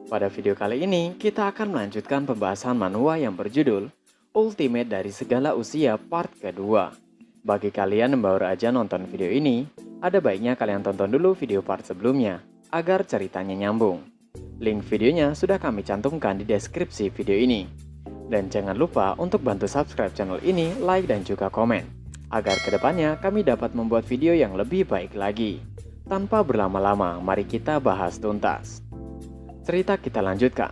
Pada video kali ini, kita akan melanjutkan pembahasan manhwa yang berjudul Ultimate dari Segala Usia Part kedua. Bagi kalian yang baru aja nonton video ini, ada baiknya kalian tonton dulu video part sebelumnya, agar ceritanya nyambung. Link videonya sudah kami cantumkan di deskripsi video ini. Dan jangan lupa untuk bantu subscribe channel ini, like dan juga komen, agar kedepannya kami dapat membuat video yang lebih baik lagi. Tanpa berlama-lama, mari kita bahas tuntas. Cerita kita lanjutkan.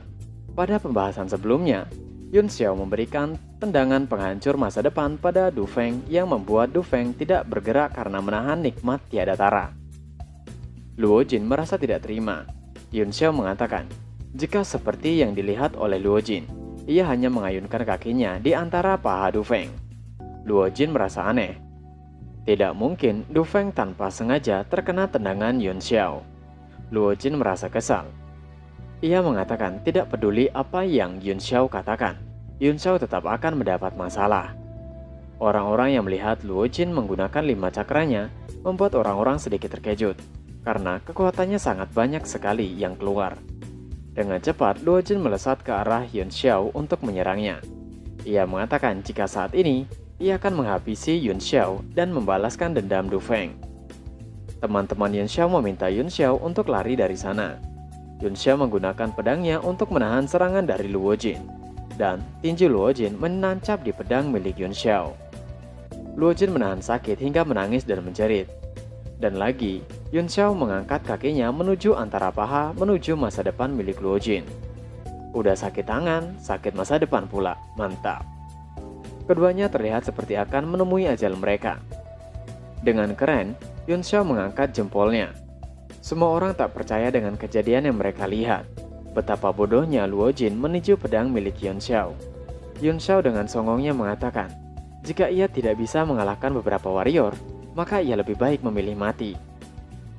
Pada pembahasan sebelumnya, Yun Xiao memberikan tendangan penghancur masa depan pada Du Feng yang membuat Du Feng tidak bergerak karena menahan nikmat tiada tara. Luo Jin merasa tidak terima. Yun Xiao mengatakan, jika seperti yang dilihat oleh Luo Jin, ia hanya mengayunkan kakinya di antara paha Du Feng. Luo Jin merasa aneh. Tidak mungkin Du Feng tanpa sengaja terkena tendangan Yun Xiao. Luo Jin merasa kesal. Ia mengatakan tidak peduli apa yang Yun Xiao katakan, Yun Xiao tetap akan mendapat masalah. Orang-orang yang melihat Luo Jin menggunakan 5 cakranya membuat orang-orang sedikit terkejut, karena kekuatannya sangat banyak sekali yang keluar. Dengan cepat, Luo Jin melesat ke arah Yun Xiao untuk menyerangnya. Ia mengatakan jika saat ini, ia akan menghabisi Yun Xiao dan membalaskan dendam Du Feng. Teman-teman Yun Xiao meminta Yun Xiao untuk lari dari sana. Yun Xiao menggunakan pedangnya untuk menahan serangan dari Luo Jin, dan tinju Luo Jin menancap di pedang milik Yun Xiao. Luo Jin menahan sakit hingga menangis dan menjerit. Dan lagi, Yun Xiao mengangkat kakinya menuju antara paha menuju masa depan milik Luo Jin. Udah sakit tangan, sakit masa depan pula, mantap. Keduanya terlihat seperti akan menemui ajal mereka. Dengan keren, Yun Xiao mengangkat jempolnya. Semua orang tak percaya dengan kejadian yang mereka lihat. Betapa bodohnya Luo Jin menuju pedang milik Yun Xiao. Yun Xiao dengan songongnya mengatakan, jika ia tidak bisa mengalahkan beberapa warrior, maka ia lebih baik memilih mati.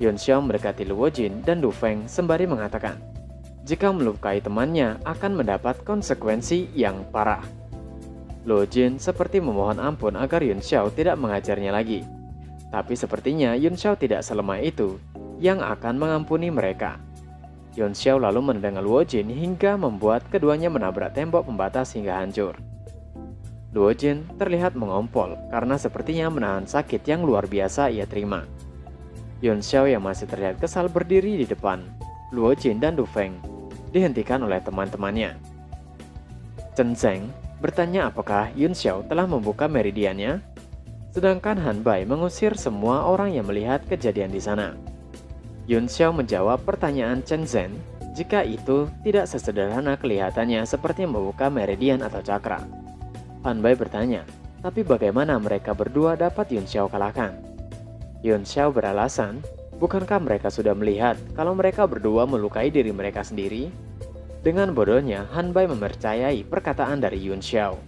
Yun Xiao mendekati Luo Jin dan Du Feng sembari mengatakan, jika melukai temannya akan mendapat konsekuensi yang parah. Luo Jin seperti memohon ampun agar Yun Xiao tidak mengajarnya lagi. Tapi sepertinya Yun Xiao tidak selemah itu yang akan mengampuni mereka. Yun Xiao lalu menendang Luo Jin hingga membuat keduanya menabrak tembok pembatas hingga hancur. Luo Jin terlihat mengompol karena sepertinya menahan sakit yang luar biasa ia terima. Yun Xiao yang masih terlihat kesal berdiri di depan Luo Jin dan Du Feng dihentikan oleh teman-temannya. Chen Zeng bertanya apakah Yun Xiao telah membuka meridiannya, sedangkan Han Bai mengusir semua orang yang melihat kejadian di sana. Yun Xiao menjawab pertanyaan Chen Zhen jika itu tidak sesederhana kelihatannya seperti membuka meridian atau cakra. Han Bai bertanya, tapi bagaimana mereka berdua dapat Yun Xiao kalahkan? Yun Xiao beralasan, bukankah mereka sudah melihat kalau mereka berdua melukai diri mereka sendiri? Dengan bodohnya, Han Bai mempercayai perkataan dari Yun Xiao.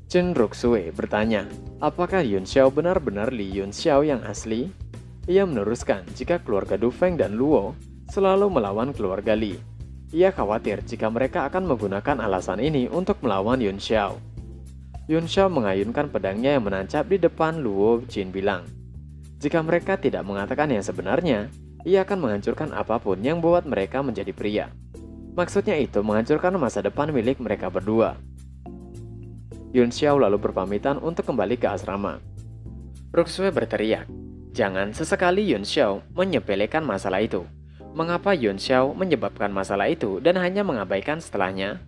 Chen Ruxue bertanya, apakah Yun Xiao benar-benar Li Yun Xiao yang asli? Ia meneruskan jika keluarga Du Feng dan Luo selalu melawan keluarga Li. Ia khawatir jika mereka akan menggunakan alasan ini untuk melawan Yun Xiao. Yun Xiao mengayunkan pedangnya yang menancap di depan Luo Jin bilang, jika mereka tidak mengatakan yang sebenarnya, ia akan menghancurkan apapun yang membuat mereka menjadi pria. Maksudnya itu menghancurkan masa depan milik mereka berdua. Yun Xiao lalu berpamitan untuk kembali ke asrama. Ruxue berteriak, jangan sesekali Yun Xiao menyepelekan masalah itu. Mengapa Yun Xiao menyebabkan masalah itu dan hanya mengabaikan setelahnya?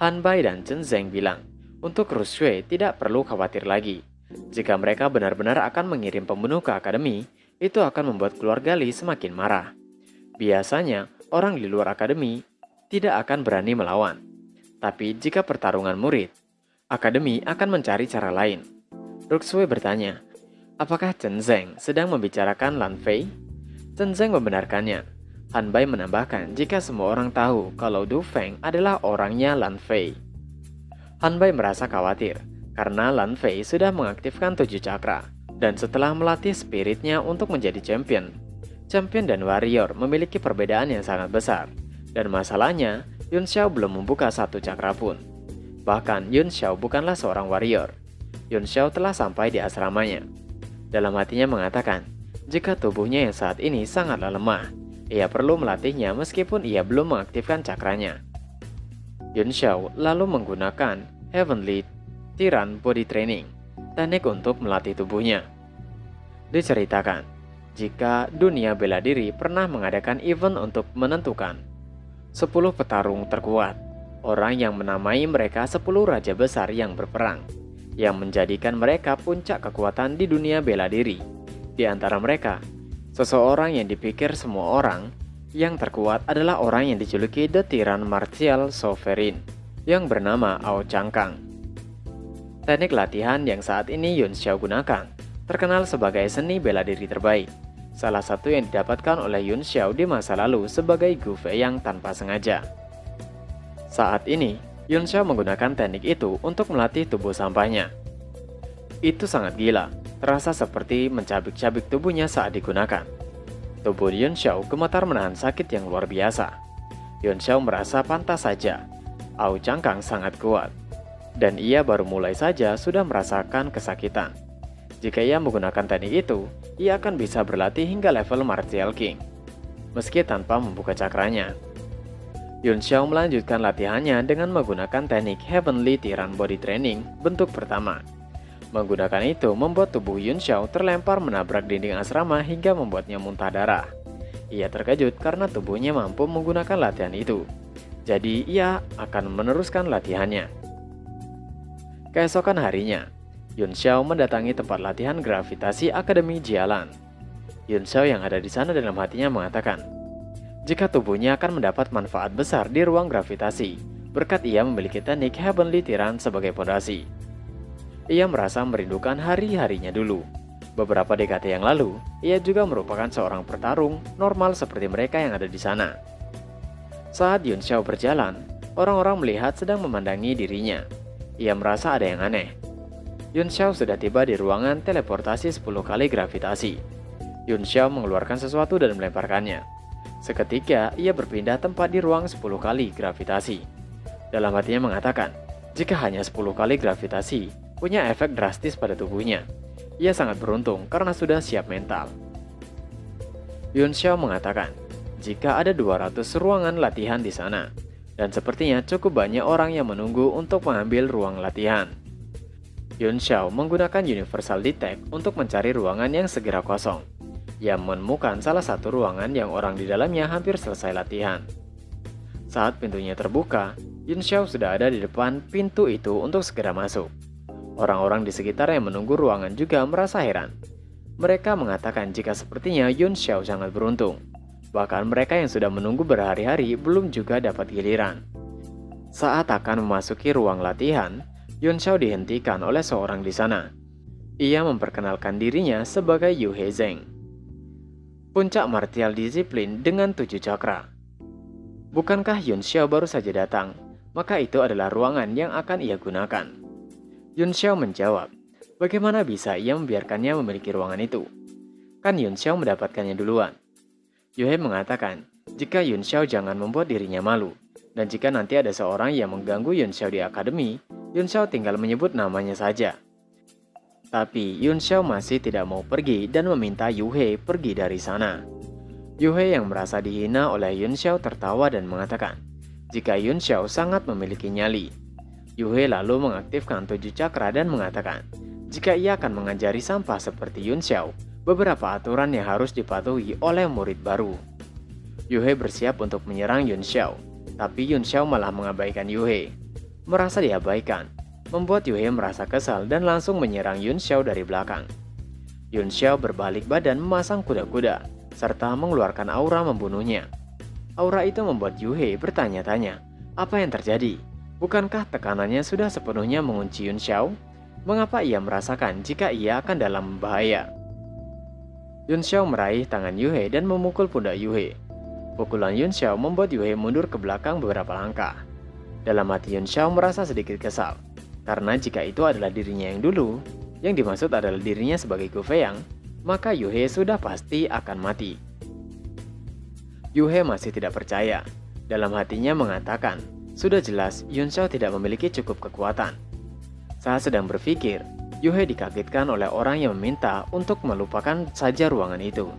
Han Bai dan Chen Zeng bilang, untuk Ruxue tidak perlu khawatir lagi. Jika mereka benar-benar akan mengirim pembunuh ke akademi, itu akan membuat keluarga Li semakin marah. Biasanya, orang di luar akademi tidak akan berani melawan. Tapi jika pertarungan murid, akademi akan mencari cara lain. Ruxue bertanya, apakah Chen Zeng sedang membicarakan Lan Fei? Chen Zeng membenarkannya. Han Bai menambahkan jika semua orang tahu kalau Du Feng adalah orangnya Lan Fei. Han Bai merasa khawatir karena Lan Fei sudah mengaktifkan 7 cakra, dan setelah melatih spiritnya untuk menjadi champion dan warrior memiliki perbedaan yang sangat besar. Dan masalahnya, Yun Xiao belum membuka 1 cakra pun. Bahkan Yun Xiao bukanlah seorang warrior. Yun Xiao telah sampai di asramanya. Dalam hatinya mengatakan, jika tubuhnya yang saat ini sangatlah lemah, Ia perlu melatihnya meskipun ia belum mengaktifkan cakranya. Yun Xiao lalu menggunakan Heavenly Tiran Body Training, teknik untuk melatih tubuhnya. Diceritakan, jika dunia bela diri pernah mengadakan event untuk menentukan 10 petarung terkuat, orang yang menamai mereka 10 raja besar yang berperang, yang menjadikan mereka puncak kekuatan di dunia bela diri. Di antara mereka, seseorang yang dipikir semua orang yang terkuat adalah orang yang dijuluki The Tiran Martial Sovereign, yang bernama Ao Changkang. Teknik latihan yang saat ini Yun Xiao gunakan terkenal sebagai seni bela diri terbaik, salah satu yang didapatkan oleh Yun Xiao di masa lalu sebagai Gu Fei yang tanpa sengaja. Saat ini, Yun Xiao menggunakan teknik itu untuk melatih tubuh sampahnya. Itu sangat gila, terasa seperti mencabik-cabik tubuhnya saat digunakan. Tubuh Yun Xiao gemetar menahan sakit yang luar biasa. Yun Xiao merasa pantas saja, Ao Changkang sangat kuat, dan ia baru mulai saja sudah merasakan kesakitan. Jika ia menggunakan teknik itu, ia akan bisa berlatih hingga level Martial King, meski tanpa membuka cakranya. Yun Xiao melanjutkan latihannya dengan menggunakan teknik Heavenly Tiran Body Training bentuk pertama. Menggunakan itu membuat tubuh Yun Xiao terlempar menabrak dinding asrama hingga membuatnya muntah darah. Ia terkejut karena tubuhnya mampu menggunakan latihan itu. Jadi ia akan meneruskan latihannya. Keesokan harinya, Yun Xiao mendatangi tempat latihan gravitasi Akademi Jialan. Yun Xiao yang ada di sana dalam hatinya mengatakan, jika tubuhnya akan mendapat manfaat besar di ruang gravitasi, berkat ia memiliki teknik Heavenly Tiran sebagai fondasi. Ia merasa merindukan hari-harinya dulu. Beberapa dekade yang lalu, ia juga merupakan seorang petarung normal seperti mereka yang ada di sana. Saat Yun Xiao berjalan, orang-orang melihat sedang memandangi dirinya. Ia merasa ada yang aneh. Yun Xiao sudah tiba di ruangan teleportasi 10 kali gravitasi. Yun Xiao mengeluarkan sesuatu dan melemparkannya. Seketika, ia berpindah tempat di ruang 10 kali gravitasi. Dalam hatinya mengatakan, jika hanya 10 kali gravitasi, punya efek drastis pada tubuhnya. Ia sangat beruntung karena sudah siap mental. Yun Xiao mengatakan, jika ada 200 ruangan latihan di sana, dan sepertinya cukup banyak orang yang menunggu untuk mengambil ruang latihan. Yun Xiao menggunakan Universal Detect untuk mencari ruangan yang segera kosong. Ia menemukan salah satu ruangan yang orang di dalamnya hampir selesai latihan. Saat pintunya terbuka, Yun Xiao sudah ada di depan pintu itu untuk segera masuk. Orang-orang di sekitar yang menunggu ruangan juga merasa heran. Mereka mengatakan jika sepertinya Yun Xiao sangat beruntung. Bahkan mereka yang sudah menunggu berhari-hari belum juga dapat giliran. Saat akan memasuki ruang latihan, Yun Xiao dihentikan oleh seorang di sana. Ia memperkenalkan dirinya sebagai Yu He Zheng, puncak martial disiplin dengan 7 cakra. Bukankah Yun Xiao baru saja datang? Maka itu adalah ruangan yang akan ia gunakan. Yun Xiao menjawab, bagaimana bisa ia membiarkannya memiliki ruangan itu? Kan Yun Xiao mendapatkannya duluan. Yu He mengatakan, jika Yun Xiao jangan membuat dirinya malu, dan jika nanti ada seorang yang mengganggu Yun Xiao di akademi, Yun Xiao tinggal menyebut namanya saja. Tapi Yun Xiao masih tidak mau pergi dan meminta Yu He pergi dari sana. Yu He yang merasa dihina oleh Yun Xiao tertawa dan mengatakan, jika Yun Xiao sangat memiliki nyali. Yu He lalu mengaktifkan 7 cakra dan mengatakan, jika ia akan mengajari sampah seperti Yun Xiao, beberapa aturan yang harus dipatuhi oleh murid baru. Yu He bersiap untuk menyerang Yun Xiao, tapi Yun Xiao malah mengabaikan Yu He. Merasa diabaikan, membuat Yu He merasa kesal dan langsung menyerang Yun Xiao dari belakang. Yun Xiao berbalik badan memasang kuda-kuda, serta mengeluarkan aura membunuhnya. Aura itu membuat Yu He bertanya-tanya, apa yang terjadi? Bukankah tekanannya sudah sepenuhnya mengunci Yun Xiao? Mengapa ia merasakan jika ia akan dalam bahaya? Yun Xiao meraih tangan Yu He dan memukul pundak Yu He. Pukulan Yun Xiao membuat Yu He mundur ke belakang beberapa langkah. Dalam hati Yun Xiao merasa sedikit kesal, karena jika itu adalah dirinya yang dulu, yang dimaksud adalah dirinya sebagai Gu Fei, maka Yu He sudah pasti akan mati. Yu He masih tidak percaya. Dalam hatinya mengatakan, sudah jelas Yun Xiao tidak memiliki cukup kekuatan. Saat sedang berpikir, Yu He dikagetkan oleh orang yang meminta untuk melupakan saja ruangan itu.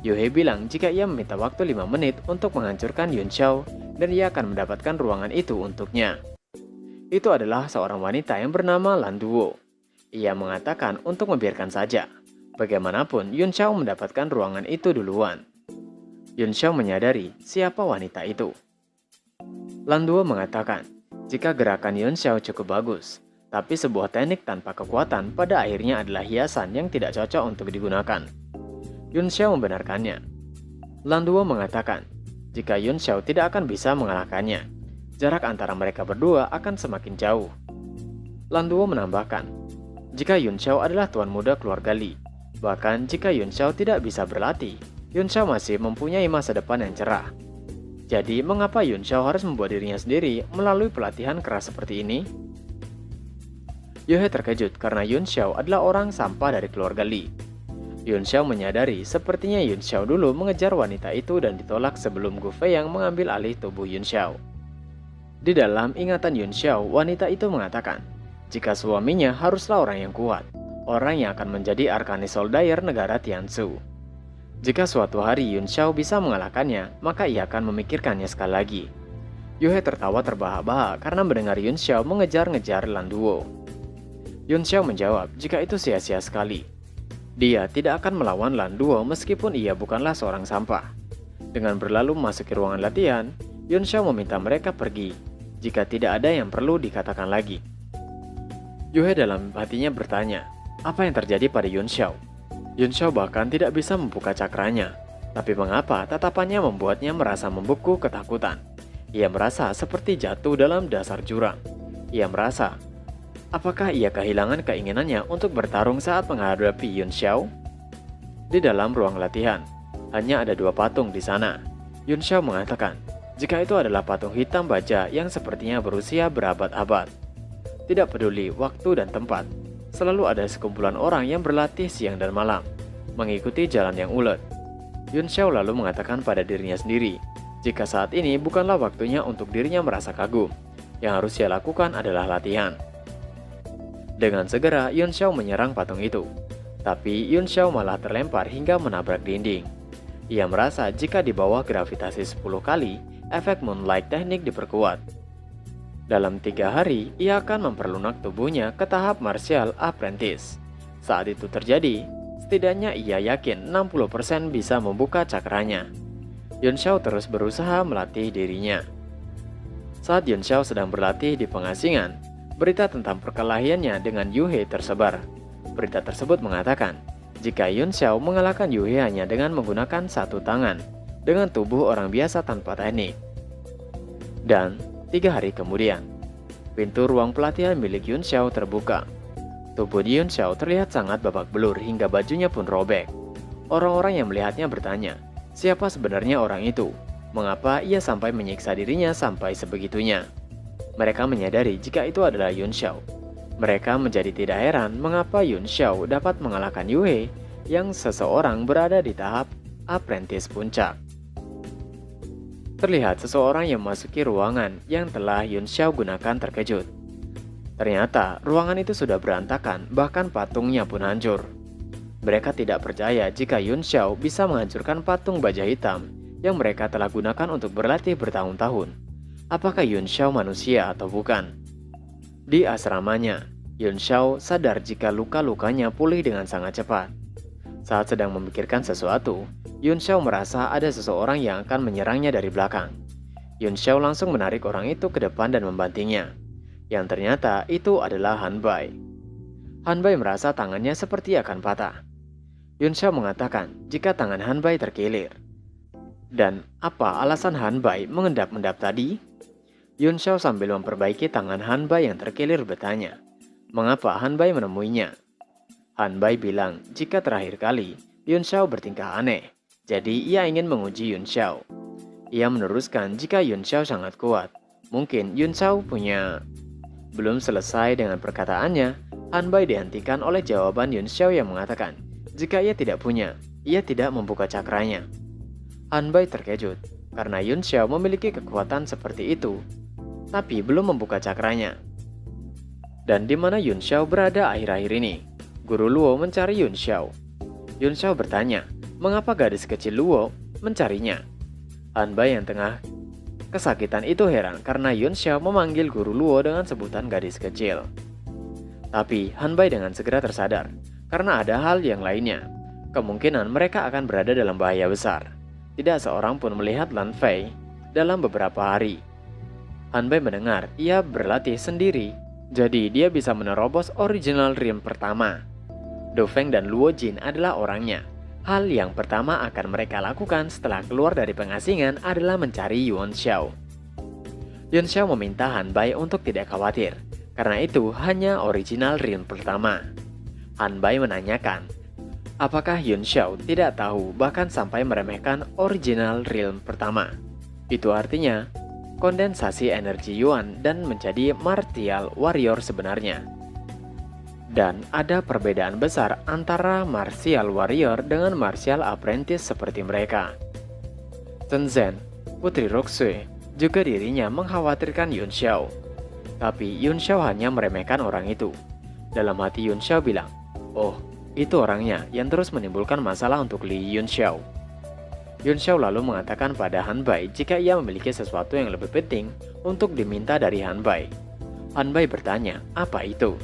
Yuhei bilang jika ia meminta waktu 5 menit untuk menghancurkan Yun Xiao dan ia akan mendapatkan ruangan itu untuknya. Itu adalah seorang wanita yang bernama Lan Duo. Ia mengatakan untuk membiarkan saja. Bagaimanapun Yun Xiao mendapatkan ruangan itu duluan. Yun Xiao menyadari siapa wanita itu. Lan Duo mengatakan jika gerakan Yun Xiao cukup bagus, tapi sebuah teknik tanpa kekuatan pada akhirnya adalah hiasan yang tidak cocok untuk digunakan. Yun Xiao membenarkannya. Lan Duo mengatakan, jika Yun Xiao tidak akan bisa mengalahkannya, jarak antara mereka berdua akan semakin jauh. Lan Duo menambahkan, jika Yun Xiao adalah tuan muda keluarga Li, bahkan jika Yun Xiao tidak bisa berlatih, Yun Xiao masih mempunyai masa depan yang cerah. Jadi, mengapa Yun Xiao harus membuat dirinya sendiri melalui pelatihan keras seperti ini? Yuhei terkejut karena Yun Xiao adalah orang sampah dari keluarga Li. Yun Xiao menyadari sepertinya Yun Xiao dulu mengejar wanita itu dan ditolak sebelum Gu Fei yang mengambil alih tubuh Yun Xiao. Di dalam ingatan Yun Xiao, wanita itu mengatakan, jika suaminya haruslah orang yang kuat, orang yang akan menjadi Arkanis Soldayer negara Tianzu. Jika suatu hari Yun Xiao bisa mengalahkannya, maka ia akan memikirkannya sekali lagi. Yuhei tertawa terbahak-bahak karena mendengar Yun Xiao mengejar-ngejar Lan Duo. Yun Xiao menjawab jika itu sia-sia sekali. Dia tidak akan melawan Lan Duo meskipun ia bukanlah seorang sampah. Dengan berlalu memasuki ruangan latihan, Yun Xiao meminta mereka pergi jika tidak ada yang perlu dikatakan lagi. Yuhei dalam hatinya bertanya, apa yang terjadi pada Yun Xiao? Yun Xiao bahkan tidak bisa membuka cakranya, tapi mengapa tatapannya membuatnya merasa membeku ketakutan? Ia merasa seperti jatuh dalam dasar jurang. Ia merasa, apakah ia kehilangan keinginannya untuk bertarung saat menghadapi Yun Xiao? Di dalam ruang latihan, hanya ada 2 patung di sana. Yun Xiao mengatakan, jika itu adalah patung hitam baja yang sepertinya berusia berabad-abad. Tidak peduli waktu dan tempat, selalu ada sekumpulan orang yang berlatih siang dan malam, mengikuti jalan yang ulet. Yun Xiao lalu mengatakan pada dirinya sendiri, jika saat ini bukanlah waktunya untuk dirinya merasa kagum, yang harus ia lakukan adalah latihan. Dengan segera, Yun Xiao menyerang patung itu. Tapi Yun Xiao malah terlempar hingga menabrak dinding. Ia merasa jika di bawah gravitasi 10 kali, efek Moonlight Technique diperkuat. Dalam 3 hari, ia akan memperlunak tubuhnya ke tahap Martial Apprentice. Saat itu terjadi, setidaknya ia yakin 60% bisa membuka cakranya. Yun Xiao terus berusaha melatih dirinya. Saat Yun Xiao sedang berlatih di pengasingan, berita tentang perkelahiannya dengan Yuhei tersebar. Berita tersebut mengatakan, jika Yun Xiao mengalahkan Yuhei hanya dengan menggunakan 1 tangan, dengan tubuh orang biasa tanpa teknik. Dan 3 hari kemudian, pintu ruang pelatihan milik Yun Xiao terbuka. Tubuh Yun Xiao terlihat sangat babak belur hingga bajunya pun robek. Orang-orang yang melihatnya bertanya, siapa sebenarnya orang itu? Mengapa ia sampai menyiksa dirinya sampai sebegitunya? Mereka menyadari jika itu adalah Yun Xiao. Mereka menjadi tidak heran mengapa Yun Xiao dapat mengalahkan Yuhei yang seseorang berada di tahap apprentice puncak. Terlihat seseorang yang memasuki ruangan yang telah Yun Xiao gunakan terkejut. Ternyata ruangan itu sudah berantakan, bahkan patungnya pun hancur. Mereka tidak percaya jika Yun Xiao bisa menghancurkan patung baja hitam yang mereka telah gunakan untuk berlatih bertahun-tahun. Apakah Yun Xiao manusia atau bukan? Di asramanya, Yun Xiao sadar jika luka-lukanya pulih dengan sangat cepat. Saat sedang memikirkan sesuatu, Yun Xiao merasa ada seseorang yang akan menyerangnya dari belakang. Yun Xiao langsung menarik orang itu ke depan dan membantingnya. Yang ternyata itu adalah Han Bai. Han Bai merasa tangannya seperti akan patah. Yun Xiao mengatakan jika tangan Han Bai terkilir. Dan apa alasan Han Bai mengendap-endap tadi? Yun Xiao sambil memperbaiki tangan Han Bai yang terkilir bertanya, mengapa Han Bai menemuinya? Han Bai bilang jika terakhir kali Yun Xiao bertingkah aneh, jadi ia ingin menguji Yun Xiao. Ia meneruskan jika Yun Xiao sangat kuat, mungkin Yun Xiao punya... Belum selesai dengan perkataannya, Han Bai dihentikan oleh jawaban Yun Xiao yang mengatakan, jika ia tidak punya, ia tidak membuka cakranya. Han Bai terkejut, karena Yun Xiao memiliki kekuatan seperti itu, tapi belum membuka cakranya. Dan di mana Yun Xiao berada akhir-akhir ini? Guru Luo mencari Yun Xiao. Yun Xiao bertanya, mengapa gadis kecil Luo mencarinya. Hanbai yang tengah kesakitan itu heran karena Yun Xiao memanggil guru Luo dengan sebutan gadis kecil. Tapi Hanbai dengan segera tersadar karena ada hal yang lainnya. Kemungkinan mereka akan berada dalam bahaya besar. Tidak seorang pun melihat Lan Fei dalam beberapa hari. Hanbai mendengar ia berlatih sendiri, jadi dia bisa menerobos original realm pertama. Do Feng dan Luo Jin adalah orangnya. Hal yang pertama akan mereka lakukan setelah keluar dari pengasingan adalah mencari Yuan Xiao. Yuan Xiao meminta Hanbai untuk tidak khawatir, karena itu hanya original realm pertama. Hanbai menanyakan, apakah Yuan Xiao tidak tahu bahkan sampai meremehkan original realm pertama. Itu artinya kondensasi energi Yuan dan menjadi martial warrior sebenarnya. Dan ada perbedaan besar antara martial warrior dengan martial apprentice seperti mereka. Tenzhen, putri Roxue, juga dirinya mengkhawatirkan Yuan Xiao. Tapi Yuan Xiao hanya meremehkan orang itu. Dalam hati Yuan Xiao bilang, oh, itu orangnya yang terus menimbulkan masalah untuk Li Yuan Xiao. Yuan Xiao lalu mengatakan pada Hanbai jika ia memiliki sesuatu yang lebih penting untuk diminta dari Hanbai. Hanbai bertanya, apa itu?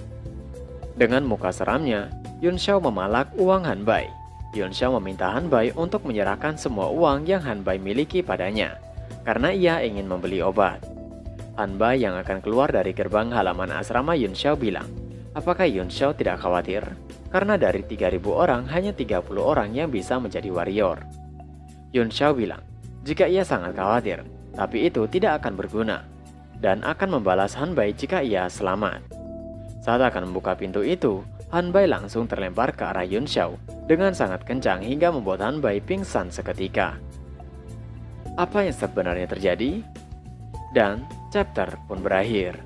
Dengan muka seramnya, Yuan Xiao memalak uang Hanbai. Yuan Xiao meminta Hanbai untuk menyerahkan semua uang yang Hanbai miliki padanya, karena ia ingin membeli obat. Hanbai yang akan keluar dari gerbang halaman asrama Yuan Xiao bilang, apakah Yuan Xiao tidak khawatir? Karena dari 3.000 orang, hanya 30 orang yang bisa menjadi warrior. Yuan Xiao bilang, jika ia sangat khawatir, tapi itu tidak akan berguna, dan akan membalas Hanbai jika ia selamat. Saat akan membuka pintu itu, Hanbai langsung terlempar ke arah Yuan Xiao dengan sangat kencang hingga membuat Hanbai pingsan seketika. Apa yang sebenarnya terjadi? Dan chapter pun berakhir.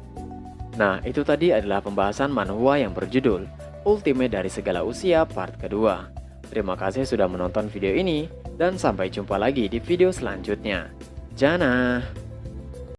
Nah, itu tadi adalah pembahasan manhwa yang berjudul Ultimate dari Segala Usia part kedua. Terima kasih sudah menonton video ini, dan sampai jumpa lagi di video selanjutnya. Jana!